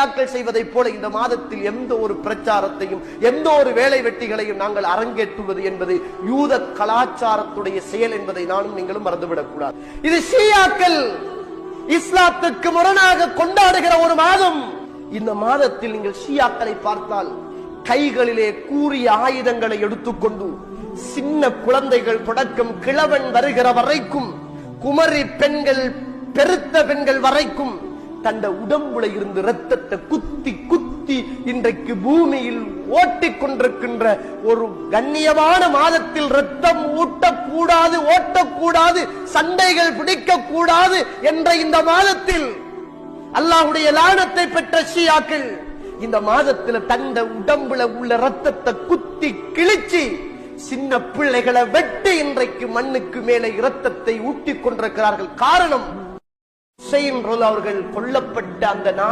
ஷியாக்கள் செய்வதை போல இந்த மாதத்தில் எந்த ஒரு பிரச்சாரத்தையும் எந்த ஒரு வேலை வெட்டிகளையும் நாங்கள் அரங்கேற்றுவது என்பது யூத கலாச்சாரத்துடைய செயல் என்பதை நானும் நீங்களும் மறந்துவிடக் கூடாது. இது ஷியாக்கள் இஸ்லாத்துக்கு முரணாக கொண்டாடுகிற ஒரு மாதம். இந்த மாதத்தில் நீங்கள் ஷியாக்களை பார்த்தால் கைகளிலே கூறிய ஆயுதங்களை எடுத்துக்கொண்டு சின்ன குழந்தைகள் தொடக்கம் கிழவன் வருகிற வரைக்கும், குமரி பெண்கள் பெருத்த பெண்கள் வரைக்கும் தந்த உடம்புல இருந்து ரத்தத்தை குத்தி குத்தி இன்றைக்கு பூமியில் ஓட்டிக் கொண்டிருக்கின்ற ஒரு கண்ணியமான மாதத்தில் ரத்தம் ஊட்டக்கூடாது, ஓட்டக்கூடாது, சண்டைகள் பிடிக்கக்கூடாது என்ற இந்த மாதத்தில் அல்லாஹ்வுடைய லானத்தை பெற்ற ஷியாக்கள் இந்த மாதத்தில் தந்த உடம்புல உள்ள ரத்தத்தை குத்தி கிழிச்சி சின்ன பிள்ளைகளை வெட்டி இன்றைக்கு மண்ணுக்கு மேலே இரத்தத்தை ஊட்டிக் கொண்டிருக்கிறார்கள். காரணம், ஹுசைன் அவர்கள் கொல்லப்பட்ட அந்த நாள்